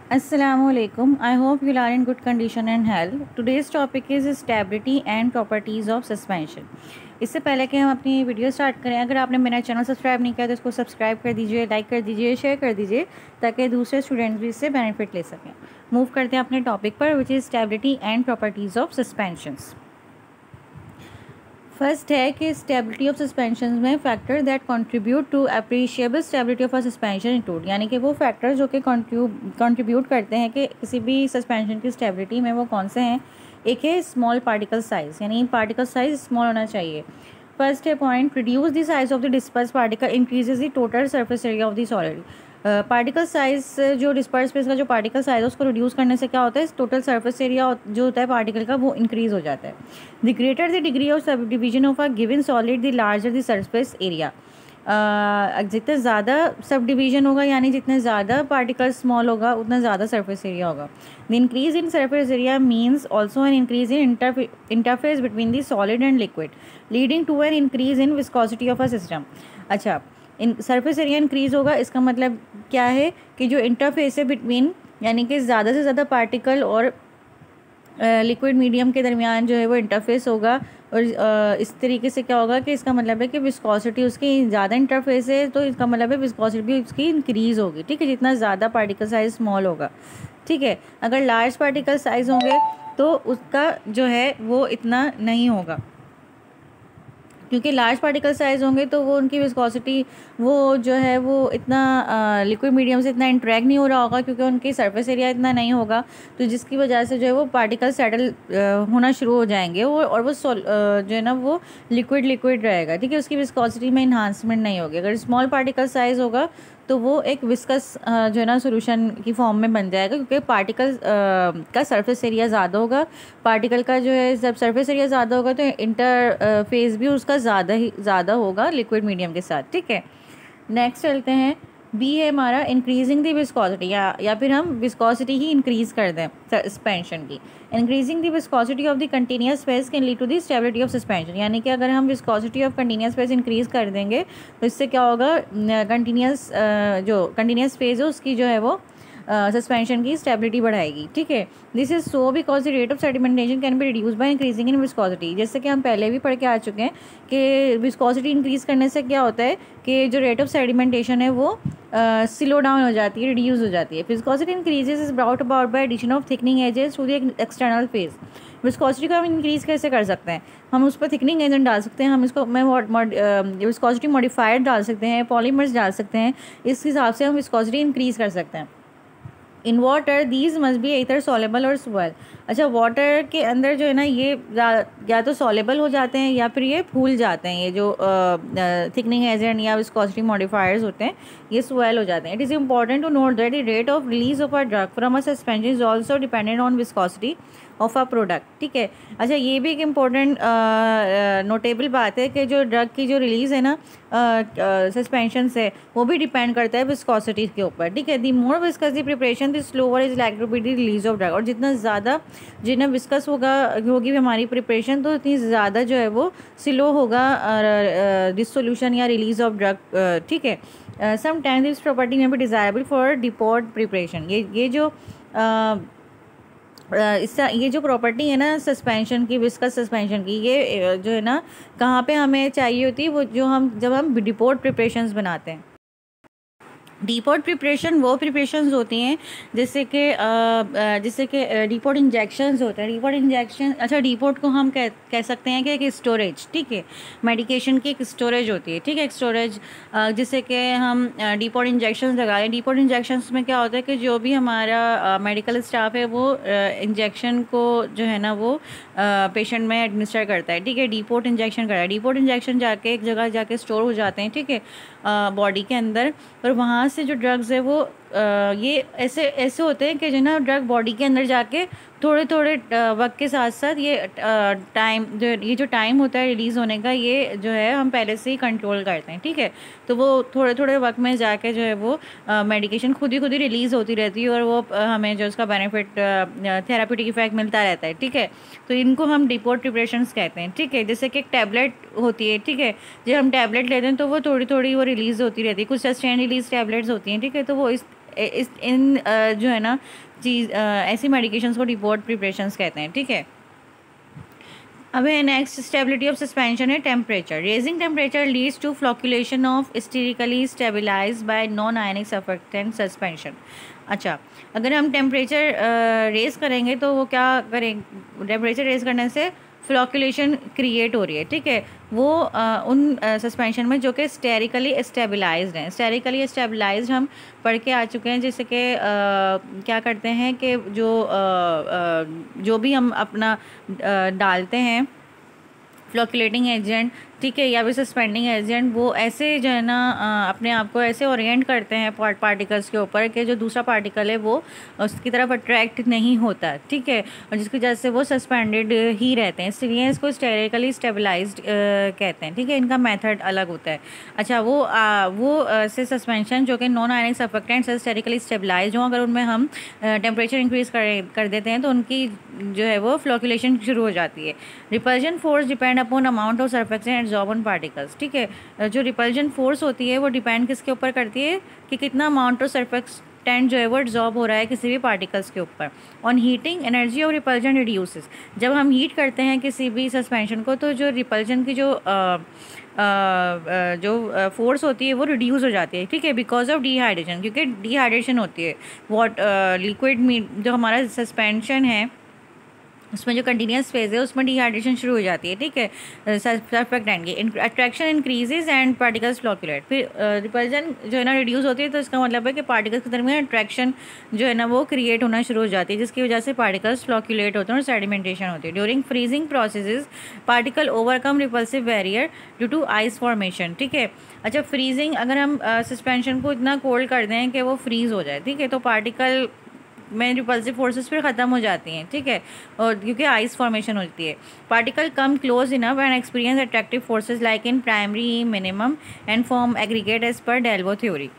Assalamualaikum. I hope you are in good condition and health. Today's topic is stability and properties of suspension. इससे पहले कि हम अपनी video start करें, अगर आपने मेरा चैनल सब्सक्राइब नहीं किया तो इसको सब्सक्राइब कर दीजिए, लाइक कर दीजिए, शेयर कर दीजिए ताकि दूसरे स्टूडेंट्स भी इससे बेनिफिट ले सकें। मूव करते हैं अपने टॉपिक पर, which is stability and properties of suspensions. First है कि स्टेबिलिटी ऑफ सस्पेंशन में factor that contribute to appreciable stability of a suspension include, यानी कि वो फैक्टर जो कि कंट्रीब्यूट करते हैं कि किसी भी सस्पेंशन की स्टेबिलिटी में वो कौन से हैं। एक है स्मॉल पार्टिकल साइज़, यानी पार्टिकल साइज स्मॉल होना चाहिए। फर्स्ट है point, reduce the size of the disperse particle increases the total surface area of the solid. Particle size जो डिस्पर्स स्पेस का जो पार्टिकल साइज है उसको रिड्यूस करने से क्या होता है, टोटल सरफेस एरिया जो होता है पार्टिकल का वो इंक्रीज हो जाता है। The greater the degree of sub division of a given solid the larger the surface area. जितने ज़्यादा सब डिवीजन होगा यानी जितने ज़्यादा पार्टिकल स्मॉल होगा उतना ज़्यादा सरफेस एरिया होगा। The increase in surface area means also an increase in interface between the solid and liquid leading to an increase in viscosity of a system. अच्छा, इन सरफेस एरिया इंक्रीज़ होगा, इसका मतलब क्या है कि जो इंटरफेस है बिटवीन, यानी कि ज़्यादा से ज़्यादा पार्टिकल और लिक्विड मीडियम के दरमियान जो है वो इंटरफेस होगा। और इस तरीके से क्या होगा कि इसका मतलब है कि विस्कोसिटी उसकी ज़्यादा इंटरफेस है तो इसका मतलब है विस्कोसिटी भी उसकी इंक्रीज़ होगी। ठीक है, जितना ज़्यादा पार्टिकल साइज स्मॉल होगा। ठीक है, अगर लार्ज पार्टिकल साइज़ होंगे तो उसका जो है वो इतना नहीं होगा, क्योंकि लार्ज पार्टिकल साइज़ होंगे तो वो उनकी विस्कोसिटी वो जो है वो इतना लिक्विड मीडियम से इतना इंटरेक्ट नहीं हो रहा होगा, क्योंकि उनकी सरफेस एरिया इतना नहीं होगा, तो जिसकी वजह से जो है वो पार्टिकल सेटल होना शुरू हो जाएंगे वो, और वो जो है ना वो लिक्विड रहेगा। ठीक है, उसकी विस्कोसिटी में इन्हांसमेंट नहीं होगी। अगर स्मॉल पार्टिकल साइज़ होगा तो वो एक विस्कस जो है ना सॉल्यूशन की फॉर्म में बन जाएगा, क्योंकि पार्टिकल का सरफेस एरिया ज़्यादा होगा। पार्टिकल का जो है जब सरफेस एरिया ज़्यादा होगा तो इंटरफेस भी उसका ज़्यादा होगा लिक्विड मीडियम के साथ। ठीक है, नेक्स्ट चलते हैं। बी है हमारा इंक्रीजिंग द विस्कोसिटी, या फिर हम विस्कोसिटी ही इंक्रीज़ कर दें सस्पेंशन की। Increasing the viscosity of the continuous phase can lead to the stability of suspension, यानी कि अगर हम viscosity of continuous phase increase कर देंगे तो इससे क्या होगा, जो कंटिन्यूस फेज है उसकी जो है वो सस्पेंशन की स्टेबिलिटी बढ़ाएगी। ठीक है, this is so because the rate of sedimentation can be reduce by increasing in viscosity. जैसे कि हम पहले भी पढ़ के आ चुके हैं कि विस्कोसिटी इंक्रीज़ करने से क्या होता है कि जो रेट ऑफ सेडिमेंटेशन है वो स्लो डाउन हो जाती है, रिड्यूस हो जाती है। Viscosity increases is brought about by addition of thickening एजेस to the external phase. Viscosity को हम इंक्रीज़ कैसे कर सकते हैं, हम उस पर थिकनिंग एजेंट डाल सकते हैं, हम इसको विस्कोसिटी मॉडिफायर डाल सकते हैं, पॉलीमर्स डाल सकते हैं, इस हिसाब से हम विस्कोसिटी इंक्रीज़ कर सकते हैं। In water these must be either soluble और स्वेल। अच्छा, वाटर के अंदर जो है ना ये या तो सॉलेबल हो जाते हैं या फिर ये फूल जाते हैं, ये जो थिकनिंग एजेंट या विस्कोसिटी मॉडिफायर्स होते हैं ये स्वेल हो जाते हैं। It is important to note that the rate of release of a drug from a suspension is also dependent on viscosity of a product. ठीक है, अच्छा ये भी एक इम्पॉर्टेंट नोटेबल बात है कि जो ड्रग की जो रिलीज़ है ना सस्पेंशन से वो भी डिपेंड करता है विस्कोसिटी के ऊपर। ठीक है, the more viscous the preparation the slower is like to be the release of drug, और जितना ज़्यादा जितना विस्कस होगी हमारी प्रिपरेशन तो उतनी ज़्यादा जो है वो स्लो होगा दिस सॉल्यूशन या रिलीज ऑफ ड्रग। ठीक है, सम टाइम दिस प्रॉपर्टी में भी डिज़ायरेबल फॉर डिपोर्ट प्रिपरेशन। ये जो इसका ये जो प्रॉपर्टी है ना सस्पेंशन की, विस्कस सस्पेंशन की, ये जो है ना कहाँ पे हमें चाहिए होती है, वो जो हम जब हम डिपोर्ट प्रिपरेशंस बनाते हैं। डीपोर्ट प्रिपरेशन वो प्रिपरेशंस होती हैं जैसे कि डीपोर्ट इंजेक्शंस होते हैं। डीपोर्ट इंजेक्शन, अच्छा डीपोर्ट को हम कह सकते हैं कि एक स्टोरेज, ठीक है, मेडिकेशन की एक स्टोरेज होती है। ठीक है, एक स्टोरेज जिससे कि हम डीपोर्ट इंजेक्शंस लगा लें। डीपोर्ट इंजेक्शंस में क्या होता है कि जो भी हमारा मेडिकल स्टाफ है वो इंजेक्शन को जो है ना वो पेशेंट में एडमिनिस्टर करता है। ठीक है, डीपोर्ट इंजेक्शन करता है। डीपोर्ट इंजेक्शन जाके एक जगह जाके स्टोर हो जाते हैं, ठीक है, बॉडी के अंदर, और वहाँ से जो ड्रग्स है वो ये ऐसे होते हैं कि जो ना ड्रग बॉडी के अंदर जाके थोड़े थोड़े वक्त के साथ साथ ये जो टाइम होता है रिलीज़ होने का, ये जो है हम पहले से ही कंट्रोल करते हैं। ठीक है, तो वो थोड़े थोड़े वक्त में जाके जो है वो मेडिकेशन खुद ही रिलीज़ होती रहती है, और वो हमें जो उसका बेनिफिट थेराप्यूटिक इफेक्ट मिलता रहता है। ठीक है, तो इनको हम डिपोर्ट प्रिपरेशंस कहते हैं। ठीक है, जैसे कि एक टैबलेट होती है, ठीक है, जब हम टैबलेट लेते हैं तो वो थोड़ी थोड़ी वो रिलीज़ होती रहती है, कुछ सस्टेन रिलीज टैबलेट्स होती हैं। ठीक है, तो वो जो है ना चीज़ ऐसी मेडिकेशंस को डिपोर्ट प्रिपरेशंस कहते हैं, ठीक है। अब है नेक्स्ट स्टेबिलिटी ऑफ सस्पेंशन है temperature. Rising temperature leads to flocculation of sterically stabilize by non ionic surfactant suspension. अच्छा, अगर हम टेम्परेचर रेज करेंगे तो वो क्या करेंगे, टेम्परेचर रेज करने से फ्लॉक्यूलेशन क्रिएट हो रही है, ठीक है। वो उन सस्पेंशन में जो कि स्टेरिकली स्टेबलाइज्ड हैं। स्टेरिकली स्टेबलाइज्ड हम पढ़ के आ चुके हैं, जैसे कि क्या करते हैं कि जो भी हम अपना डालते हैं फ्लॉक्यूलेटिंग एजेंट, ठीक है, या फिर सस्पेंडिंग एजेंट, वो ऐसे जो है ना अपने आप को ऐसे ओरिएंट करते हैं पार्टिकल्स के ऊपर कि जो दूसरा पार्टिकल है वो उसकी तरफ अट्रैक्ट नहीं होता, ठीक है, और जिसकी वजह से वो सस्पेंडेड ही रहते हैं, इसलिए इसको स्टेरिकली स्टेबलाइज्ड कहते हैं, ठीक है। इनका मेथड अलग होता है। अच्छा, वो से सस्पेंशन जो कि नॉन आयनिक सर्फेक्टेंट्स है स्टेरिकली स्टेबलाइज्ड हों, अगर उनमें हम टेम्परेचर इंक्रीज़ कर देते हैं तो उनकी जो है वो फ्लॉक्यूलेशन शुरू हो जाती है। Repulsion force depend upon amount of surfactant absorption particles, ठीक है। जो रिपल्जन फोर्स होती है वो डिपेंड किसके ऊपर करती है कि कितना अमाउंट ऑफ सर्फेक्टेंट जो है वो एब्जॉर्ब हो रहा है किसी भी पार्टिकल्स के ऊपर। On heating energy of repulsion reduces. जब हम हीट करते हैं किसी भी सस्पेंशन को तो जो रिपल्जन की जो फोर्स होती है वो रिड्यूस हो जाती है, ठीक है, बिकॉज ऑफ डिहाइड्रेशन, क्योंकि डिहाइड्रेशन होती है। लिक्विड मीट जो हमारा सस्पेंशन है उसमें जो कंटिन्यूस फेज है उसमें डिहाइड्रेशन शुरू हो जाती है, ठीक है, सर्फेक्टेंट की। Attraction increases and particles flocculate. फिर रिपल्जन जो है ना रिड्यूस होती है, तो इसका मतलब है कि पार्टिकल्स के दरमियान अट्रैक्शन जो है ना वो क्रिएट होना शुरू हो जाती है, जिसकी वजह से पार्टिकल्स फ्लॉक्यूलेट होते हैं और सेडिमेंटेशन होती है। During freezing processes particle overcome repulsive barrier due to ice formation, ठीक है। अच्छा, फ्रीजिंग, अगर हम सस्पेंशन को इतना कोल्ड कर दें कि वो फ्रीज हो जाए, ठीक है, तो पार्टिकल में रिपल्सिव फोर्सेस फिर ख़त्म हो जाती हैं, ठीक है, और क्योंकि आइस फॉर्मेशन होती है। Particle come close enough and experience attractive forces like in primary minimum and form aggregate as per DLVO theory,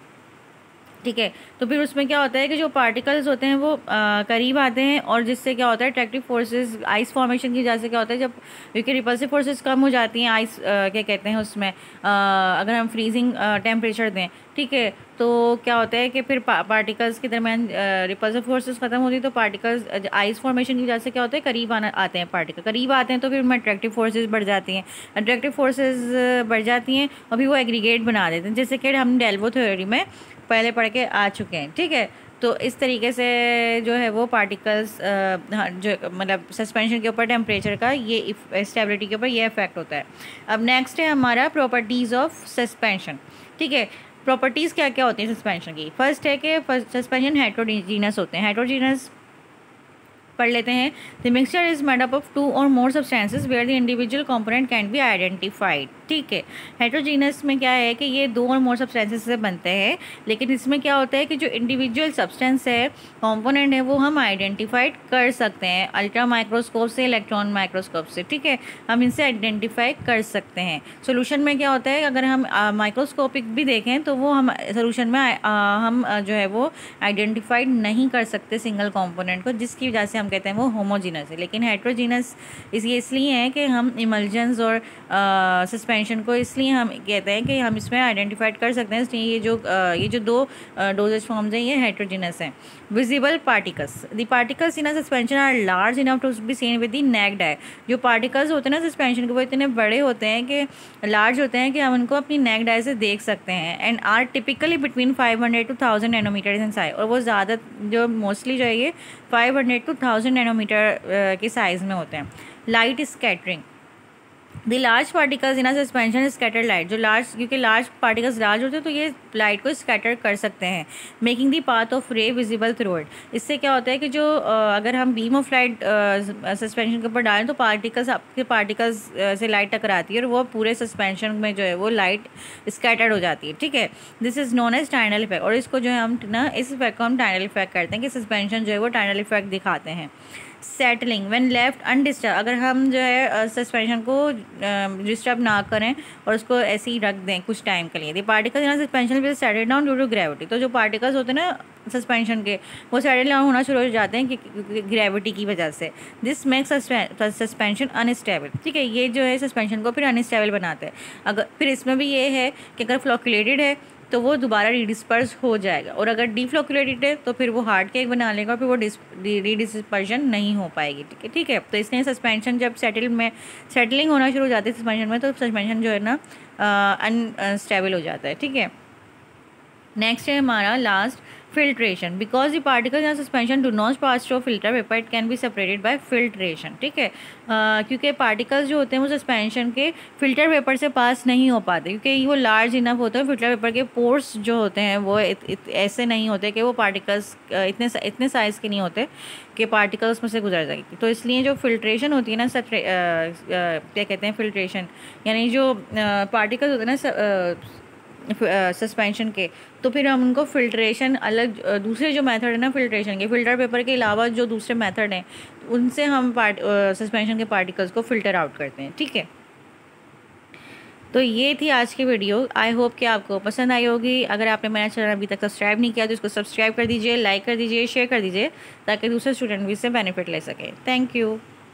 ठीक है। तो फिर उसमें क्या होता है कि जो पार्टिकल्स होते हैं वो करीब आते हैं, और जिससे क्या होता है अट्रैक्टिव फोर्सेस आइस फॉर्मेशन की वजह से क्या होता है, जब क्योंकि रिपल्सिव फोर्सेस कम हो जाती हैं आइस क्या कहते हैं उसमें अगर हम फ्रीजिंग टेम्परेचर दें, ठीक है, तो क्या होता है कि फिर पार्टिकल्स के दरमियान रिपल्सिव फोर्सेस ख़त्म होती है, तो पार्टिकल्स आइस फॉर्मेशन की वजह से क्या होता है करीब आते हैं, पार्टिकल करीब आते हैं, तो फिर उनमें अट्रैक्टिव फोर्सेस बढ़ जाती हैं। अट्रैक्टिव फोर्सेस बढ़ जाती हैं और फिर वो एग्रीगेट बना देते हैं, जैसे कि हम डेल्वो थ्योरी में पहले पढ़ के आ चुके हैं, ठीक है। तो इस तरीके से जो है वो पार्टिकल्स जो मतलब सस्पेंशन के ऊपर टेम्परेचर का ये स्टेबिलिटी के ऊपर ये इफेक्ट होता है। अब नेक्स्ट है हमारा प्रॉपर्टीज़ ऑफ सस्पेंशन, ठीक है। प्रॉपर्टीज़ क्या क्या होती हैं सस्पेंशन की। फर्स्ट है कि सस्पेंशन हेट्रोजीनस होते हैं। हेट्रोजीनस पढ़ लेते हैं। The mixture is made up of 2 और more substances where the individual component can be identified, ठीक है। हेट्रोजीनस में क्या है कि ये 2 और मोर सब्सटेंसेस से बनते हैं, लेकिन इसमें क्या होता है कि जो इंडिविजुअल सब्सटेंस है कंपोनेंट है वो हम आइडेंटिफाइड कर सकते हैं अल्ट्रा माइक्रोस्कोप से, इलेक्ट्रॉन माइक्रोस्कोप से, ठीक है, हम इनसे आइडेंटिफाई कर सकते हैं। सोल्यूशन में क्या होता है अगर हम माइक्रोस्कोपिक भी देखें तो वो हम सोल्यूशन में हम जो है वो आइडेंटिफाइड नहीं कर सकते सिंगल कंपोनेंट को, जिसकी वजह से हम कहते हैं वो होमोजीनस है। लेकिन हेट्रोजीनस इसलिए है कि हम इमल्जन्स और सस्पेंशन को इसलिए हम कहते हैं कि हम इसमें आइडेंटिफाइड कर सकते हैं, इसलिए ये जो 2 डोजेज फॉर्म्स हैं ये हेट्रोजीनस हैं। Visible particles, the particles in a suspension are large enough to be seen with the naked eye. जो पार्टिकल्स होते हैं ना सस्पेंशन के वो इतने बड़े होते हैं कि लार्ज होते हैं कि हम उनको अपनी नेक्ड आई से देख सकते हैं, and are typically between 500 to 1000 nanometer in size, और वो ज़्यादा जो मोस्टली जो है ये 500 to 1000 नैनोमीटर के साइज़ में होते हैं। Light scattering, the large particles in a suspension scatter light, जो लार्ज क्योंकि लार्ज पार्टिकल्स लार्ज होते हैं तो ये लाइट को स्कैटर कर सकते हैं। मेकिंग द पाथ ऑफ रे विजिबल थ्रू इट, इससे क्या होता है कि जो अगर हम बीम ऑफ लाइट सस्पेंशन के ऊपर डालें तो पार्टिकल्स से लाइट टकराती है और वो पूरे सस्पेंशन में जो है वो लाइट स्कैटर्ड हो जाती है, ठीक है। This is known as Tyndall effect, और इसको जो है हम ना इस इफेक्ट को हम टाइनल इफेक्ट करते हैं कि सस्पेंशन जो है वो टाइनल इफेक्ट दिखाते हैं। सेटलिंग व्हेन लेफ्ट अनडिस्टर्ब, अगर हम जो है सस्पेंशन को डिस्टर्ब ना करें और उसको ऐसे ही रख दें कुछ टाइम के लिए, the particles in suspension will settle down due to gravity, तो जो पार्टिकल्स होते हैं ना सस्पेंशन के वो सेटल डाउन होना शुरू हो जाते हैं कि ग्रेविटी की वजह से। दिस मेक्स सस्पेंशन अनस्टेबल, ठीक है, ये जो है सस्पेंशन को फिर अनस्टेबल बनाते हैं। अगर फिर इसमें भी ये है कि अगर फ्लॉक्यूलेटेड है तो वो दोबारा रीडिस्पर्स हो जाएगा। और अगर डिफ्लोकुलेटेड है तो फिर वो हार्ड केक बना लेगा, फिर वो रीडिस्पर्जन नहीं हो पाएगी। ठीक है। तो इसलिए सस्पेंशन जब सेटलिंग होना शुरू हो जाती है सस्पेंशन में, तो सस्पेंशन जो है ना अनस्टेबल हो जाता है। ठीक है। नेक्स्ट है हमारा last, filtration. Because the particles in suspension do not pass through filter paper, it can be separated by filtration. ठीक है। क्योंकि पार्टिकल्स जो होते हैं वो सस्पेंशन के फिल्टर पेपर से पास नहीं हो पाते, क्योंकि वो लार्ज इनफ होते हैं। फिल्टर पेपर के पोर्स जो होते हैं वो ऐसे नहीं होते कि वो पार्टिकल्स इतने साइज़ के नहीं होते कि पार्टिकल्स में से गुजर जाएगी। तो इसलिए जो फिल्ट्रेशन होती है ना, क्या कहते हैं फिल्ट्रेशन, यानी जो पार्टिकल्स होते हैं ना सस्पेंशन के, तो फिर हम उनको फिल्ट्रेशन अलग दूसरे जो मेथड है ना फिल्ट्रेशन के, फिल्टर पेपर के अलावा जो दूसरे मेथड हैं उनसे हम सस्पेंशन के पार्टिकल्स को फ़िल्टर आउट करते हैं। ठीक है। तो ये थी आज की वीडियो। आई होप कि आपको पसंद आई होगी। अगर आपने मेरा चैनल अभी तक सब्सक्राइब नहीं किया तो इसको सब्सक्राइब कर दीजिए, लाइक कर दीजिए, शेयर कर दीजिए, ताकि दूसरे स्टूडेंट भी इससे बेनिफिट ले सकें। Thank you.